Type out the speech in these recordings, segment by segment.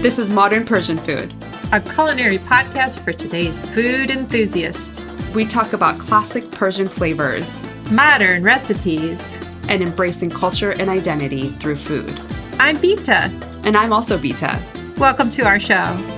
This is Modern Persian Food, a culinary podcast for today's food enthusiast. We talk about classic Persian flavors, modern recipes, and embracing culture and identity through food. I'm Bita. And I'm also Bita. Welcome to our show.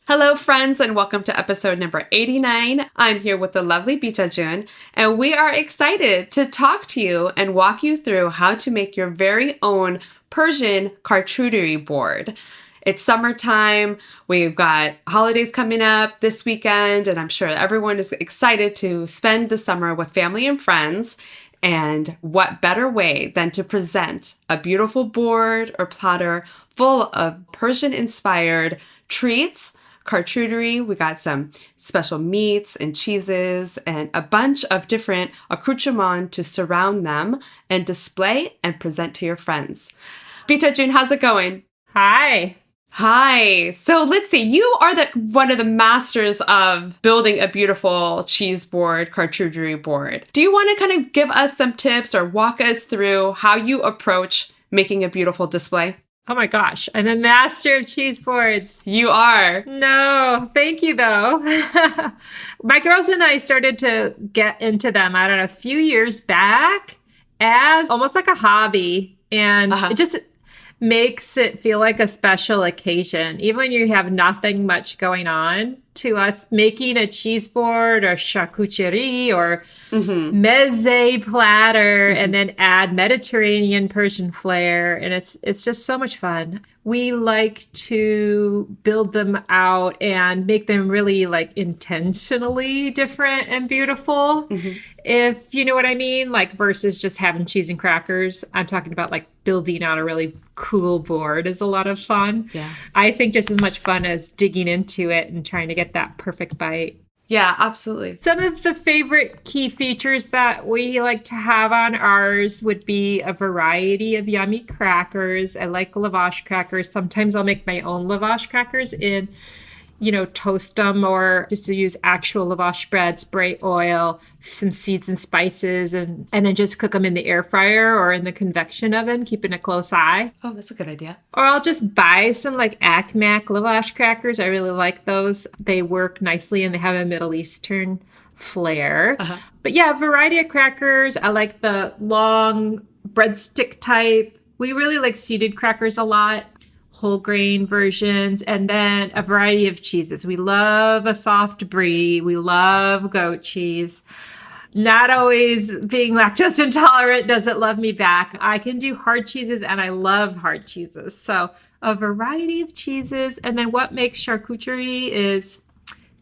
Hello, friends, and welcome to episode number 89. I'm here with the lovely Bita, and we are excited to talk to you and walk you through how to make your very own Persian charcuterie board. It's summertime. We've got holidays coming up this weekend, and I'm sure everyone is excited to spend the summer with family and friends. And what better way than to present a beautiful board or platter full of Persian-inspired treats, charcuterie. We got some special meats and cheeses and a bunch of different accoutrements to surround them and display and present to your friends. Bita, how's it going? Hi. Hi. So let's see. You are one of the masters of building a beautiful cheese board, charcuterie board. Do you want to kind of give us some tips or walk us through how you approach making a beautiful display? Oh my gosh, I'm a master of cheese boards. You are. No, thank you though. My girls and I started to get into them, I don't know, a few years back as almost like a hobby. And it just makes it feel like a special occasion. Even when you have nothing much going on, to us making a cheese board or charcuterie or mezze platter and then add Mediterranean Persian flair. And it's just so much fun. We like to build them out and make them really like intentionally different and beautiful. If you know what I mean, like versus just having cheese and crackers. I'm talking about like building out a really cool board is a lot of fun. Yeah. I think just as much fun as digging into it and trying to get that perfect bite. Yeah, absolutely. Some of the favorite key features that we like to have on ours would be a variety of yummy crackers. I like lavash crackers. Sometimes I'll make my own lavash crackers in, toast them or just to use actual lavash bread, spray oil, some seeds and spices, and then just cook them in the air fryer or in the convection oven, keeping a close eye. Oh, that's a good idea. Or I'll just buy some like Akmak lavash crackers. I really like those. They work nicely and they have a Middle Eastern flair. But yeah, a variety of crackers. I like the long breadstick type. We really like seeded crackers a lot. Whole grain versions, and then a variety of cheeses. We love a soft brie. We love goat cheese. Not always being lactose intolerant doesn't love me back. I can do hard cheeses and I love hard cheeses. So a variety of cheeses. And then what makes charcuterie is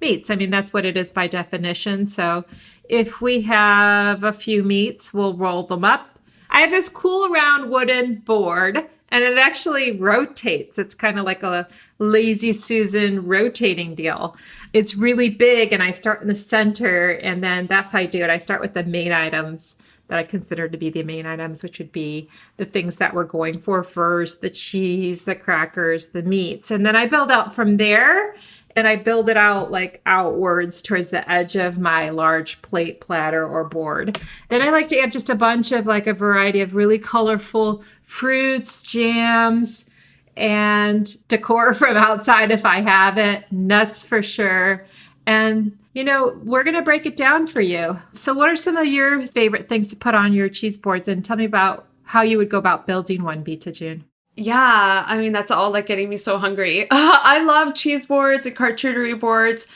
meats. I mean, that's what it is by definition. So if we have a few meats, we'll roll them up. I have this cool round wooden board. And it actually rotates. It's kind of like a Lazy Susan rotating deal. It's really big, and I start in the center, and then that's how I do it. I start with the main items that I consider to be the main items, which would be the things that we're going for first, the cheese, the crackers, the meats. And then I build out from there, and I build it out like outwards towards the edge of my large plate, platter, or board. Then I like to add just a bunch of like a variety of really colorful fruits, jams, and decor from outside if I have it, nuts for sure. And, we're going to break it down for you. So what are some of your favorite things to put on your cheese boards? And tell me about how you would go about building one, Bita. Yeah, I mean, that's all like getting me so hungry. I love cheese boards and charcuterie boards.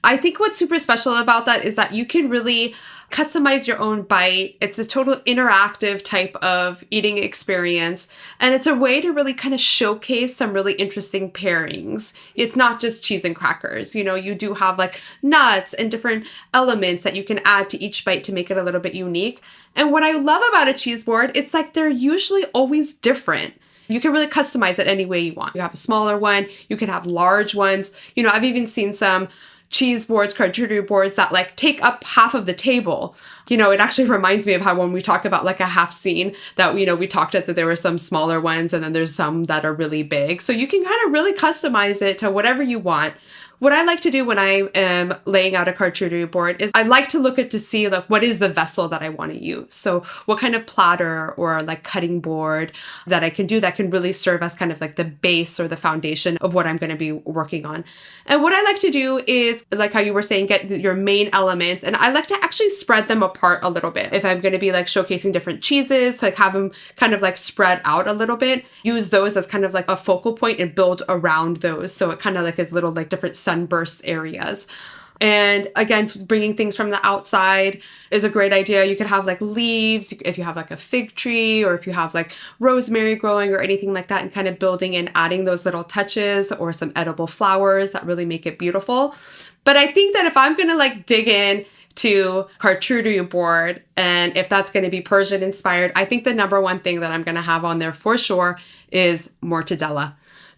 I think what's super special about that is that you can really customize your own bite. It's a total interactive type of eating experience. And it's a way to really kind of showcase some really interesting pairings. It's not just cheese and crackers. You do have like nuts and different elements that you can add to each bite to make it a little bit unique. And what I love about a cheese board, it's like they're usually always different. You can really customize it any way you want. You have a smaller one, you can have large ones. I've even seen some cheese boards, charcuterie boards that like take up half of the table. It actually reminds me of how when we talk about like a half scene that, we talked at that there were some smaller ones and then there's some that are really big. So you can kind of really customize it to whatever you want. What I like to do when I am laying out a charcuterie board is I like to look at to see like what is the vessel that I want to use. So what kind of platter or like cutting board that I can do that can really serve as kind of like the base or the foundation of what I'm going to be working on. And what I like to do is, like how you were saying, get your main elements, and I like to actually spread them apart a little bit. If I'm going to be like showcasing different cheeses, like have them kind of like spread out a little bit, use those as kind of like a focal point and build around those. So it kind of like is little like different sunburst areas. And again, bringing things from the outside is a great idea. You could have like leaves, if you have like a fig tree, or if you have like rosemary growing or anything like that, and kind of building and adding those little touches, or some edible flowers that really make it beautiful. But I think that if I'm going to like dig in to charcuterie board, and if that's going to be Persian inspired, I think the number one thing that I'm going to have on there for sure is mortadella.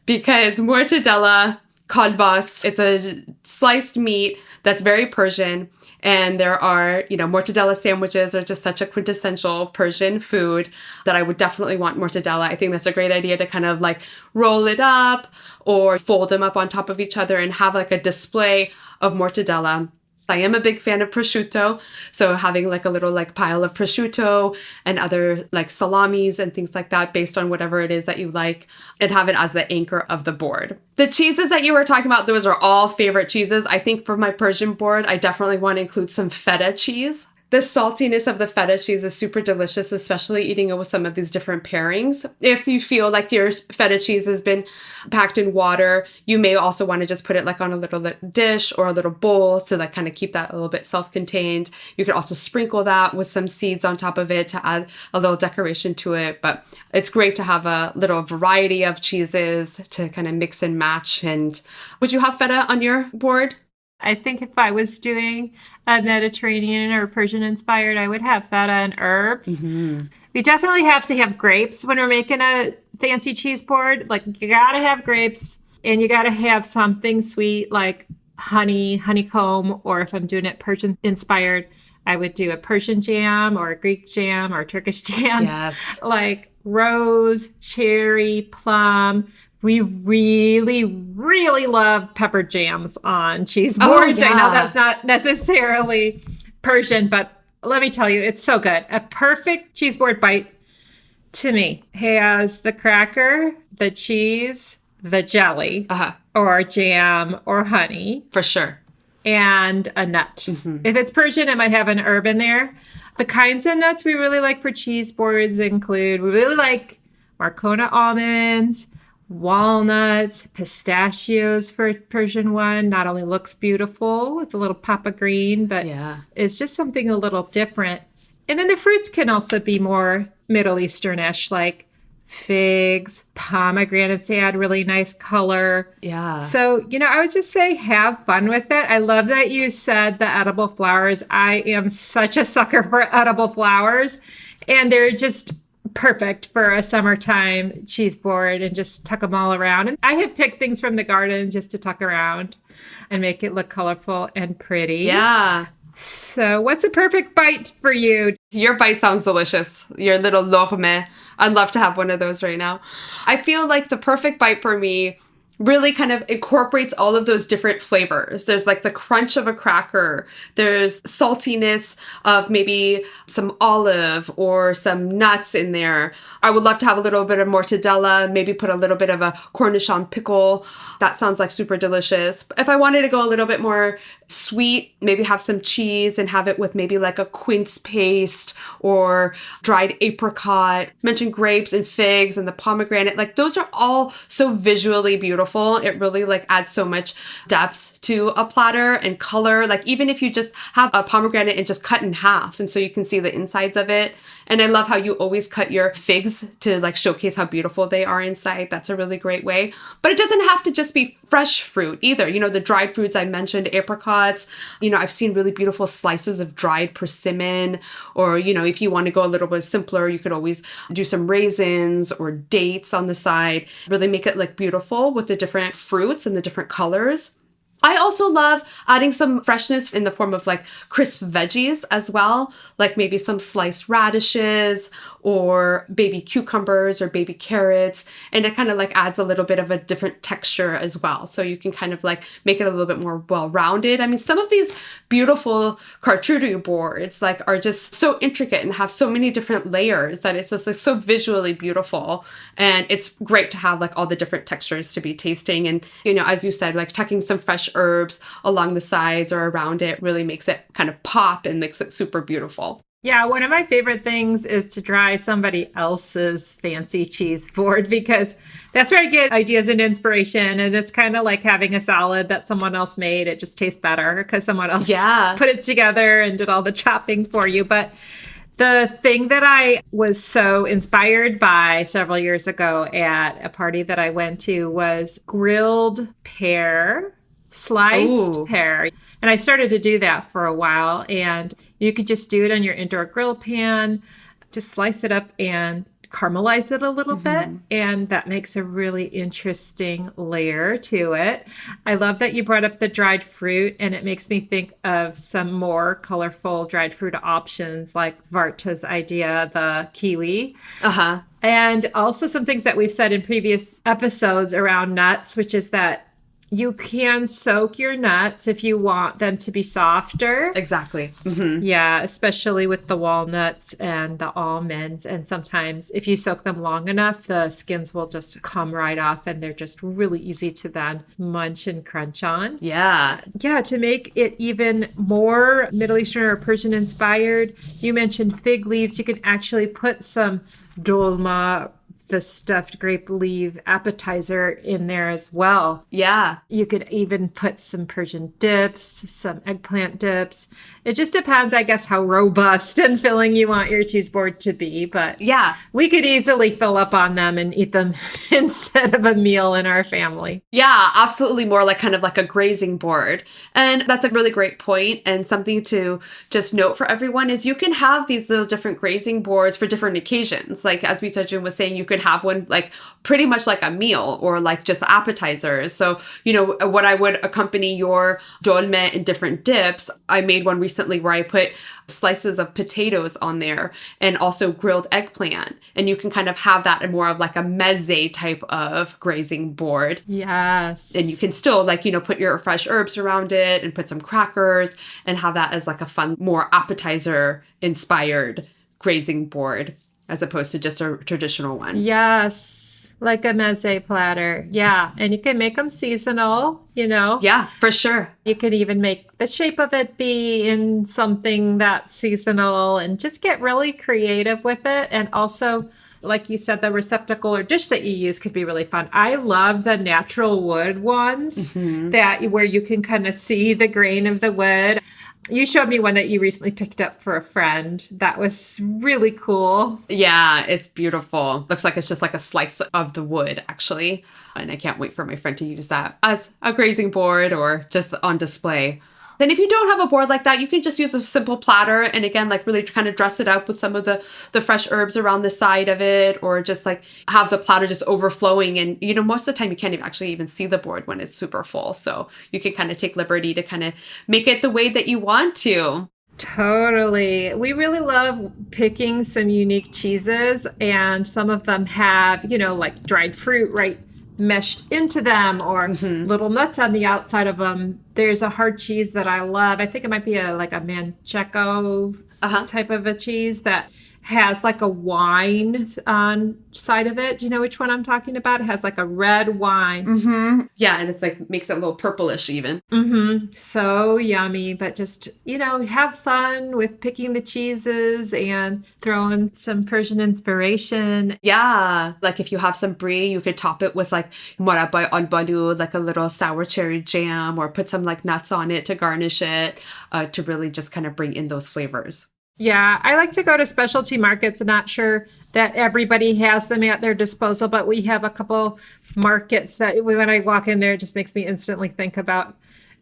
Because mortadella, kalbas, it's a sliced meat that's very Persian. And there are, mortadella sandwiches are just such a quintessential Persian food that I would definitely want mortadella. I think that's a great idea to kind of like roll it up or fold them up on top of each other and have like a display of mortadella. I am a big fan of prosciutto, so having like a little like pile of prosciutto and other like salamis and things like that based on whatever it is that you like, and have it as the anchor of the board. The cheeses that you were talking about, those are all favorite cheeses. I think for my Persian board, I definitely want to include some feta cheese. The saltiness of the feta cheese is super delicious, especially eating it with some of these different pairings. If you feel like your feta cheese has been packed in water, you may also want to just put it like on a little dish or a little bowl to like kind of keep that a little bit self-contained. You could also sprinkle that with some seeds on top of it to add a little decoration to it. But it's great to have a little variety of cheeses to kind of mix and match. And would you have feta on your board? I think if I was doing a Mediterranean or Persian inspired, I would have feta and herbs. Mm-hmm. We definitely have to have grapes when we're making a fancy cheese board. Like, you got to have grapes, and you got to have something sweet like honeycomb, or if I'm doing it Persian inspired, I would do a Persian jam or a Greek jam or a Turkish jam. Yes. Like rose, cherry, plum. We really, really love pepper jams on cheese boards. Oh, yeah. I know that's not necessarily Persian, but let me tell you, it's so good. A perfect cheese board bite, to me, has the cracker, the cheese, the jelly, or jam or honey. For sure. And a nut. Mm-hmm. If it's Persian, it might have an herb in there. The kinds of nuts we really like for cheese boards include, we really like Marcona almonds, walnuts, pistachios for Persian one. Not only looks beautiful with a little pop of green, but it's just something a little different. And then the fruits can also be more Middle Eastern-ish, like figs, pomegranates add really nice color. Yeah. So, I would just say have fun with it. I love that you said the edible flowers. I am such a sucker for edible flowers, and they're just perfect for a summertime cheese board, and just tuck them all around. And I have picked things from the garden just to tuck around and make it look colorful and pretty. Yeah. So what's a perfect bite for you? Your bite sounds delicious. Your little lokme. I'd love to have one of those right now. I feel like the perfect bite for me really kind of incorporates all of those different flavors. There's like the crunch of a cracker. There's saltiness of maybe some olive or some nuts in there. I would love to have a little bit of mortadella, maybe put a little bit of a Cornichon pickle. That sounds like super delicious. If I wanted to go a little bit more sweet, maybe have some cheese and have it with maybe like a quince paste or dried apricot. Mentioned grapes and figs and the pomegranate. Like, those are all so visually beautiful. It really like adds so much depth to a platter and color. Like, even if you just have a pomegranate and just cut in half, and so you can see the insides of it. And I love how you always cut your figs to like showcase how beautiful they are inside. That's a really great way. But it doesn't have to just be fresh fruit either. The dried fruits I mentioned, apricots. I've seen really beautiful slices of dried persimmon. Or, if you want to go a little bit simpler, you could always do some raisins or dates on the side. Really make it look beautiful with the different fruits and the different colors. I also love adding some freshness in the form of like crisp veggies as well, like maybe some sliced radishes or baby cucumbers or baby carrots. And it kind of like adds a little bit of a different texture as well. So you can kind of like make it a little bit more well-rounded. I mean, some of these beautiful charcuterie boards like are just so intricate and have so many different layers that it's just like so visually beautiful. And it's great to have like all the different textures to be tasting. And, you know, as you said, like tucking some fresh herbs along the sides or around it really makes it kind of pop and makes it super beautiful. Yeah, one of my favorite things is to try somebody else's fancy cheese board because that's where I get ideas and inspiration. And it's kind of like having a salad that someone else made. It just tastes better because someone else put it together and did all the chopping for you. But the thing that I was so inspired by several years ago at a party that I went to was grilled pear. Sliced pear. And I started to do that for a while. And you could just do it on your indoor grill pan, just slice it up and caramelize it a little bit. And that makes a really interesting layer to it. I love that you brought up the dried fruit, and it makes me think of some more colorful dried fruit options like Varta's idea, the kiwi. And also some things that we've said in previous episodes around nuts, which is that you can soak your nuts if you want them to be softer. Exactly. Yeah, especially with the walnuts and the almonds. And sometimes if you soak them long enough, the skins will just come right off and they're just really easy to then munch and crunch on. Yeah. Yeah, to make it even more Middle Eastern or Persian inspired, you mentioned fig leaves. You can actually put some dolma, the stuffed grape leaf appetizer, in there as well. Yeah. You could even put some Persian dips, some eggplant dips. It just depends, I guess, how robust and filling you want your cheese board to be. But yeah, we could easily fill up on them and eat them instead of a meal in our family. Yeah, absolutely. More like kind of like a grazing board. And that's a really great point. And something to just note for everyone is you can have these little different grazing boards for different occasions. Like as Beata was saying, you could have one like pretty much like a meal or like just appetizers. So, you know, what I would accompany your dolme in different dips, I made one recently where I put slices of potatoes on there and also grilled eggplant. And you can kind of have that in more of like a mezze type of grazing board. Yes. And you can still like, you know, put your fresh herbs around it and put some crackers and have that as like a fun, more appetizer inspired grazing board as opposed to just a traditional one. Yes. Like a mezze platter. Yeah. And you can make them seasonal, you know? Yeah, for sure. You could even make the shape of it be in something that's seasonal and just get really creative with it. And also, like you said, the receptacle or dish that you use could be really fun. I love the natural wood ones that where you can kind of see the grain of the wood. You showed me one that you recently picked up for a friend. That was really cool. Yeah, it's beautiful. Looks like it's just like a slice of the wood, actually. And I can't wait for my friend to use that as a grazing board or just on display. Then if you don't have a board like that, you can just use a simple platter and again, like really kind of dress it up with some of the fresh herbs around the side of it or just like have the platter just overflowing. And, you know, most of the time you can't even see the board when it's super full. So you can kind of take liberty to kind of make it the way that you want to. Totally. We really love picking some unique cheeses and some of them have, you know, like dried fruit, right? Meshed into them or little nuts on the outside of them. There's a hard cheese that I love. I think it might be like a manchego type of a cheese that has like a wine on side of it. Do you know which one I'm talking about? It has like a red wine. Yeah, and it's like makes it a little purplish even. So yummy, but just, you know, have fun with picking the cheeses and throwing some Persian inspiration. Yeah, like if you have some brie, you could top it with like murabba on balu, like a little sour cherry jam, or put some like nuts on it to garnish it, to really just kind of bring in those flavors. Yeah, I like to go to specialty markets. I'm not sure that everybody has them at their disposal, but we have a couple markets that when I walk in there, it just makes me instantly think about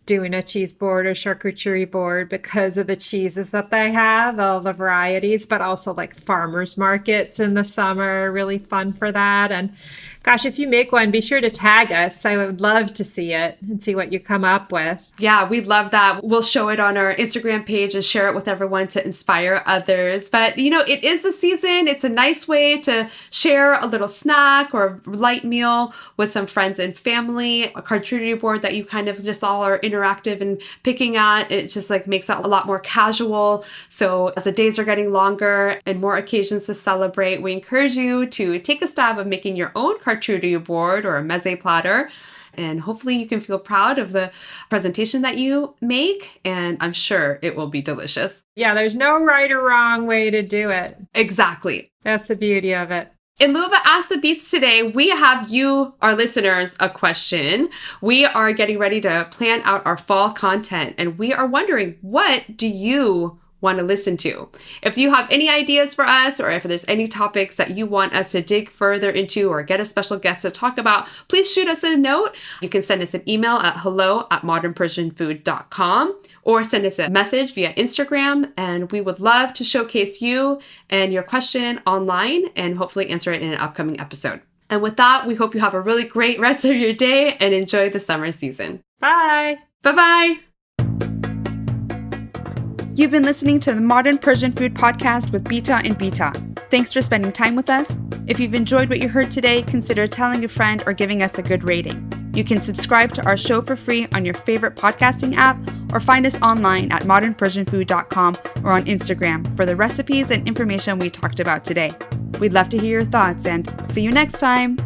doing a cheese board or charcuterie board because of the cheeses that they have, all the varieties, but also like farmers markets in the summer are really fun for that. And Gosh, if you make one, be sure to tag us. I would love to see it and see what you come up with. Yeah, we'd love that. We'll show it on our Instagram page and share it with everyone to inspire others. But, it is the season. It's a nice way to share a little snack or light meal with some friends and family. A charcuterie board that you kind of just all are interactive and picking at. It just makes it a lot more casual. So as the days are getting longer and more occasions to celebrate, we encourage you to take a stab of making your own charcuterie board or a mezze platter. And hopefully you can feel proud of the presentation that you make. And I'm sure it will be delicious. Yeah, there's no right or wrong way to do it. Exactly. That's the beauty of it. In lieu of Ask the Beats today, we have you, our listeners, a question. We are getting ready to plan out our fall content, and we are wondering, what do you want to listen to? If you have any ideas for us, or if there's any topics that you want us to dig further into or get a special guest to talk about, please shoot us a note. You can send us an email at hello@modernpersianfood.com or send us a message via Instagram, and we would love to showcase you and your question online and hopefully answer it in an upcoming episode. And with that, we hope you have a really great rest of your day and enjoy the summer season. Bye. Bye-bye. You've been listening to the Modern Persian Food Podcast with Bita and Bita. Thanks for spending time with us. If you've enjoyed what you heard today, consider telling a friend or giving us a good rating. You can subscribe to our show for free on your favorite podcasting app or find us online at modernpersianfood.com or on Instagram for the recipes and information we talked about today. We'd love to hear your thoughts and see you next time.